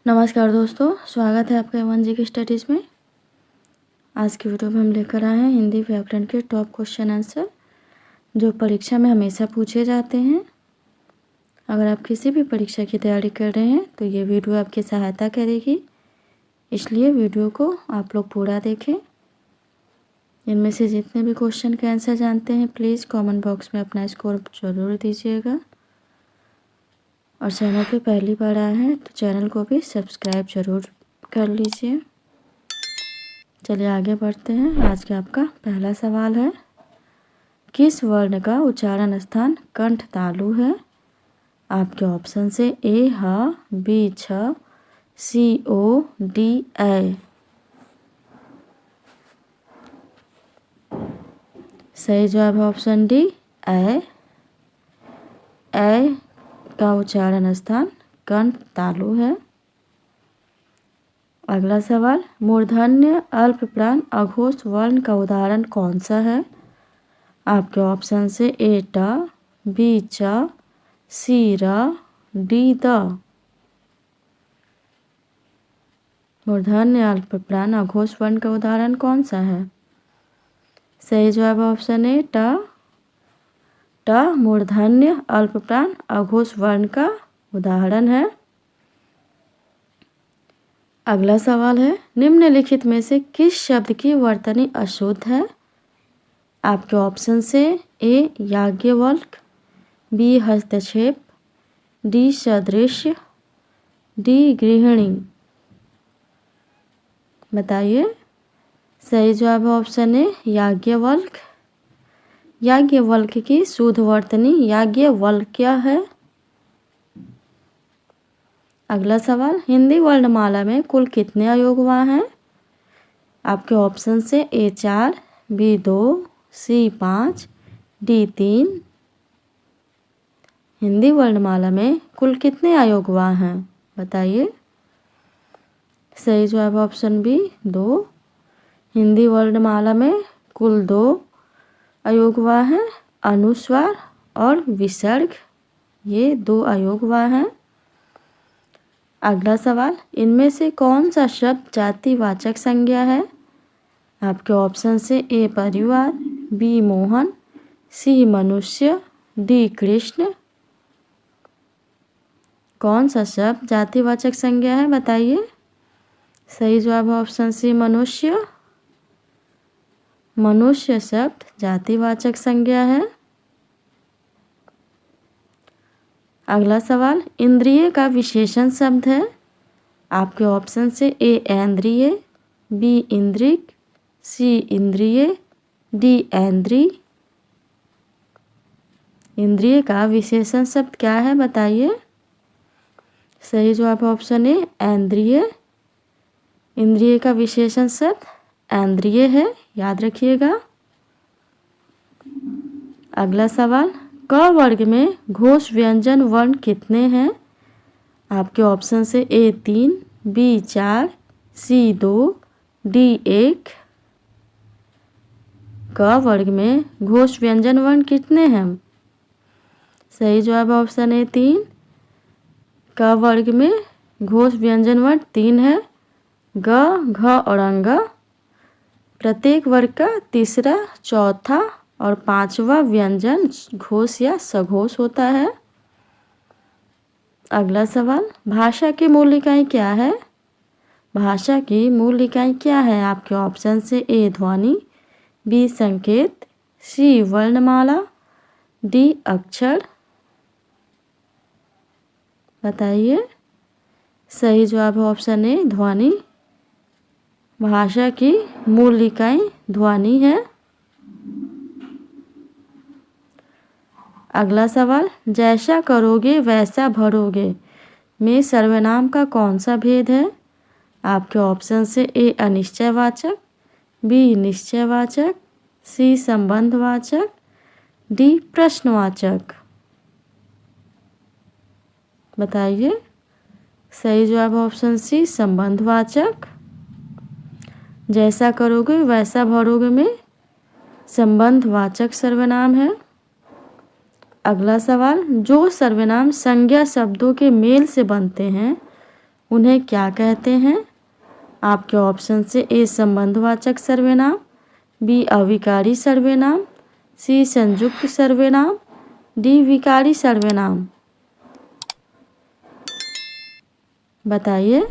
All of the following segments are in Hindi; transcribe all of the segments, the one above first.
नमस्कार दोस्तों, स्वागत है आपका एवन जी की स्टडीज़ में। आज की वीडियो में हम लेकर आए हैं हिंदी व्याकरण के टॉप क्वेश्चन आंसर जो परीक्षा में हमेशा पूछे जाते हैं। अगर आप किसी भी परीक्षा की तैयारी कर रहे हैं तो ये वीडियो आपकी सहायता करेगी, इसलिए वीडियो को आप लोग पूरा देखें। इनमें से जितने भी क्वेश्चन के आंसर जानते हैं प्लीज़ कमेंट बॉक्स में अपना स्कोर ज़रूर दीजिएगा। और चैनल पे पहली बार आए हैं तो चैनल को भी सब्सक्राइब ज़रूर कर लीजिए। चलिए आगे बढ़ते हैं। आज का आपका पहला सवाल है, किस वर्ण का उच्चारण स्थान कंठ तालु है? आपके ऑप्शन से ए ह, बी छ, सी ओ, डी ए। सही जवाब है ऑप्शन डी ए। ए का उच्चारण स्थान कंठ तालु है। अगला सवाल, मूर्धन्य अल्पप्राण अघोष वर्ण का उदाहरण कौन सा है? आपके ऑप्शन से ए ट, बी च, सी र, डी द। मूर्धन्य अल्पप्राण अघोष वर्ण का उदाहरण कौन सा है? सही जवाब ऑप्शन ए ट। ट मूर्धन्य अल्पप्राण अघोष वर्ण का उदाहरण है। अगला सवाल है, निम्नलिखित में से किस शब्द की वर्तनी अशुद्ध है? आपके ऑप्शन से ए याज्ञवल्क्य, बी हस्तक्षेप, डी सदृश, डी गृहिणी। बताइए। सही जवाब है ऑप्शन ए याज्ञवल्क्य। याज्ञवल्क्य की शुद्ध वर्तनी याज्ञवल्क्य है। अगला सवाल, हिंदी वर्णमाला में कुल कितने अयोगवाह हैं? आपके ऑप्शन से ए 4, बी 2, सी 5, डी 3। हिंदी वर्णमाला में कुल कितने अयोगवाह हैं? बताइए। सही जवाब ऑप्शन बी 2। हिंदी वर्णमाला में कुल 2 अयोगवाह हैं। अनुस्वार और विसर्ग, ये 2 अयोगवाह हैं। अगला सवाल, इनमें से कौन सा शब्द जातिवाचक संज्ञा है? आपके ऑप्शन से ए परिवार, बी मोहन, सी मनुष्य, डी कृष्ण। कौन सा शब्द जातिवाचक संज्ञा है? बताइए। सही जवाब ऑप्शन सी मनुष्य। मनुष्य शब्द जातिवाचक संज्ञा है। अगला सवाल, इंद्रिय का विशेषण शब्द है। आपके ऑप्शन से ए ऐन्द्रिय, बी इंद्रिक, सी इंद्रिय, डी ऐन्द्री। इंद्रिय का विशेषण शब्द क्या है? बताइए। सही जवाब ऑप्शन ए ऐन्द्रिय। इंद्रिय का विशेषण शब्द ऐन्द्रिय है, याद रखिएगा। अगला सवाल, क वर्ग में घोष व्यंजन वर्ण कितने हैं? आपके ऑप्शन से ए 3, बी 4, सी 2, डी 1। क वर्ग में घोष व्यंजन वर्ण कितने हैं? सही जवाब ऑप्शन ए 3। क वर्ग में घोष व्यंजन वर्ण 3 है। ग, घ और अंग प्रत्येक वर्ग का तीसरा, चौथा और 5वां व्यंजन घोष या सघोष होता है। अगला सवाल, भाषा की मूल इकाई क्या है? भाषा की मूल इकाई क्या है? आपके ऑप्शन से ए ध्वनि, बी संकेत, सी वर्णमाला, डी अक्षर। बताइए। सही जवाब है ऑप्शन ए ध्वनि। भाषा की मूल इकाई ध्वनि है। अगला सवाल, जैसा करोगे वैसा भरोगे में सर्वनाम का कौन सा भेद है? आपके ऑप्शन से ए अनिश्चयवाचक, बी निश्चयवाचक, सी संबंधवाचक, डी प्रश्नवाचक। बताइए। सही जवाब ऑप्शन सी संबंधवाचक। जैसा करोगे वैसा भरोगे में संबंधवाचक सर्वनाम है। अगला सवाल, जो सर्वनाम संज्ञा शब्दों के मेल से बनते हैं उन्हें क्या कहते हैं? आपके ऑप्शन से ए संबंधवाचक सर्वनाम, बी अविकारी सर्वनाम, सी संयुक्त सर्वनाम, डी विकारी सर्वनाम। बताइए।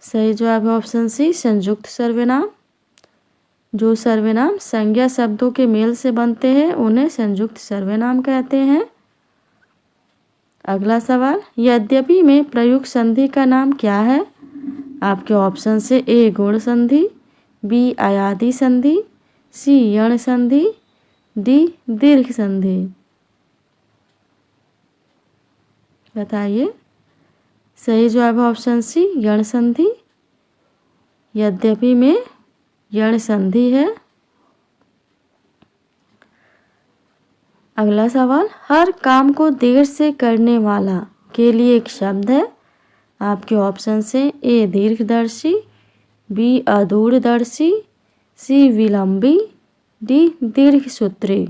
सही जवाब है ऑप्शन सी संयुक्त सर्वनाम। जो सर्वनाम संज्ञा शब्दों के मेल से बनते हैं उन्हें संयुक्त सर्वनाम कहते हैं। अगला सवाल, यद्यपि में प्रयुक्त संधि का नाम क्या है? आपके ऑप्शन से ए गुण संधि, बी अयादि संधि, सी यण संधि, डी दीर्घ संधि। बताइए। सही जवाब है ऑप्शन सी यण संधि। यद्यपि में यण संधि है। अगला सवाल, हर काम को देर से करने वाला के लिए एक शब्द है। आपके ऑप्शन से ए दीर्घदर्शी, बी अदूरदर्शी, सी विलंबी, डी दीर्घसूत्री।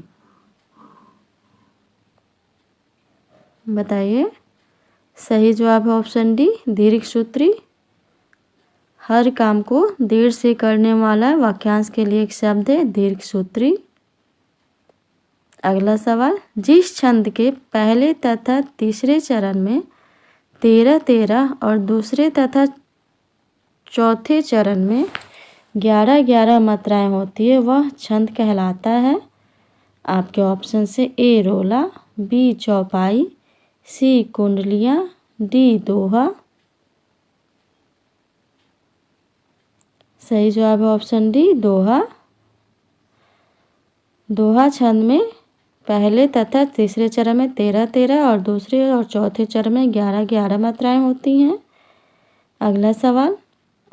बताइए। सही जवाब है ऑप्शन डी दीर्घसूत्री। हर काम को देर से करने वाला वाक्यांश के लिए एक शब्द है दीर्घसूत्री। अगला सवाल, जिस छंद के पहले तथा तीसरे चरण में 13-13 और दूसरे तथा चौथे चरण में 11-11 मात्राएं होती है वह छंद कहलाता है। आपके ऑप्शन से ए रोला, बी चौपाई, सी कुंडलियां, डी दोहा। सही जवाब है ऑप्शन डी दोहा। दोहा छंद में पहले तथा तीसरे चरण में 13-13 और दूसरे और चौथे चरण में 11-11 मात्राएं होती हैं। अगला सवाल,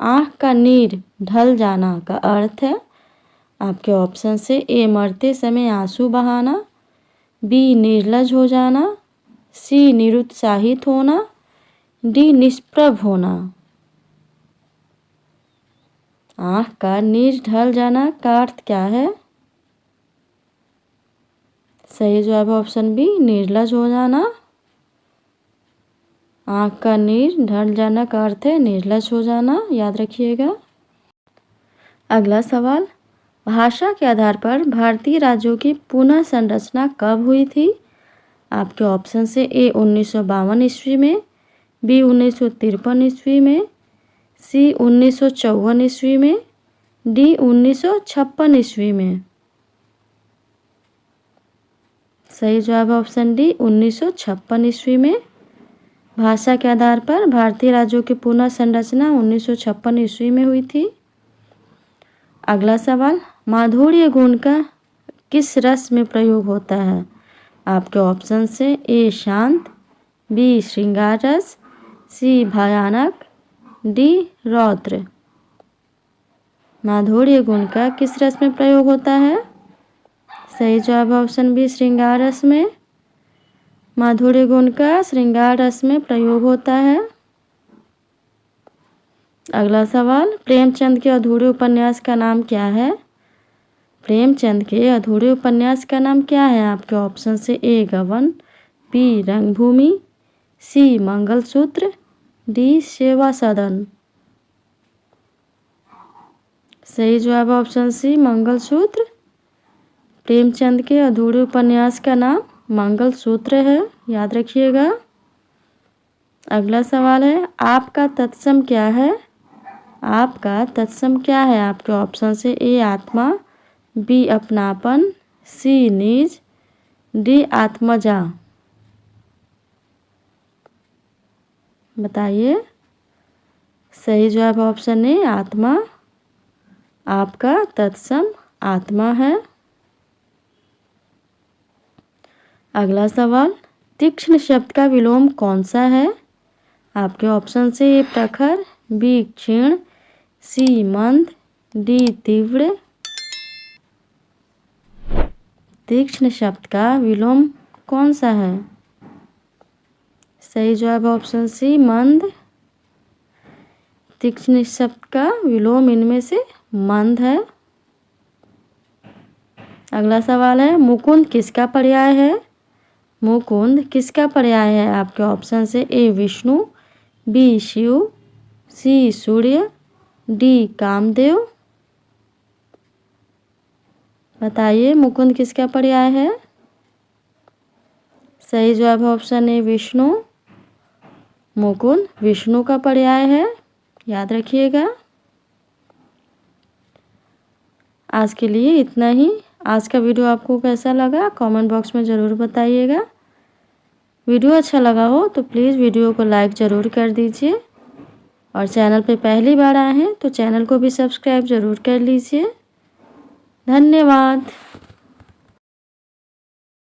आँख का नीर ढल जाना का अर्थ है। आपके ऑप्शन से ए मरते समय आंसू बहाना, बी निर्लज हो जाना, सी निरुत्साहित होना, डी निष्प्रभ होना। आँख का नीर ढल जाना का अर्थ क्या है? सही जवाब है ऑप्शन बी निर्लज हो जाना। आँख का नीर ढल जाना का अर्थ है निर्लज हो जाना, याद रखिएगा। अगला सवाल, भाषा के आधार पर भारतीय राज्यों की पुनः संरचना कब हुई थी? आपके ऑप्शन से ए 1952 ईस्वी में, बी 1953 ईस्वी में, सी 1954 ईस्वी में, डी 1956 ईस्वी में। सही जवाब है ऑप्शन डी 1956 ईस्वी में। भाषा के आधार पर भारतीय राज्यों की पुनः संरचना 1956 ईस्वी में हुई थी। अगला सवाल, माधुर्य गुण का किस रस में प्रयोग होता है? आपके ऑप्शन से ए शांत, बी श्रृंगार रस, सी भयानक, डी रौद्र। माधुर्य गुण का किस रस में प्रयोग होता है? सही जवाब है ऑप्शन बी श्रृंगार रस में। माधुर्य गुण का श्रृंगार रस में प्रयोग होता है। अगला सवाल, प्रेमचंद के अधूरे उपन्यास का नाम क्या है? प्रेमचंद के अधूरे उपन्यास का नाम क्या है? आपके ऑप्शन से ए गबन, बी रंगभूमि, सी मंगलसूत्र, डी सेवा सदन। सही जवाब है ऑप्शन सी मंगलसूत्र। प्रेमचंद के अधूरे उपन्यास का नाम मंगलसूत्र है, याद रखिएगा। अगला सवाल है, आपका तत्सम क्या है? आपका तत्सम क्या है? आपके ऑप्शन से ए आत्मा, बी अपनापन, सी निज, डी आत्मजा। बताइए। सही जवाब ऑप्शन ए आत्मा। आपका तत्सम आत्मा है। अगला सवाल, तीक्ष्ण शब्द का विलोम कौन सा है? आपके ऑप्शन से ए प्रखर, बी क्षीण, सी मंद, डी तीव्र। तीक्ष्ण शब्द का विलोम कौन सा है? सही जवाब ऑप्शन सी मंद। तीक्ष्ण शब्द का विलोम इनमें से मंद है। अगला सवाल है, मुकुंद किसका पर्याय है? मुकुंद किसका पर्याय है? आपके ऑप्शन से ए विष्णु, बी शिव, सी सूर्य, डी कामदेव। बताइए मुकुंद किसका पर्याय है? सही जवाब है ऑप्शन ए विष्णु। मुकुंद विष्णु का पर्याय है, याद रखिएगा। आज के लिए इतना ही। आज का वीडियो आपको कैसा लगा कमेंट बॉक्स में ज़रूर बताइएगा। वीडियो अच्छा लगा हो तो प्लीज़ वीडियो को लाइक ज़रूर कर दीजिए और चैनल पे पहली बार आए हैं तो चैनल को भी सब्सक्राइब ज़रूर कर लीजिए। धन्यवाद।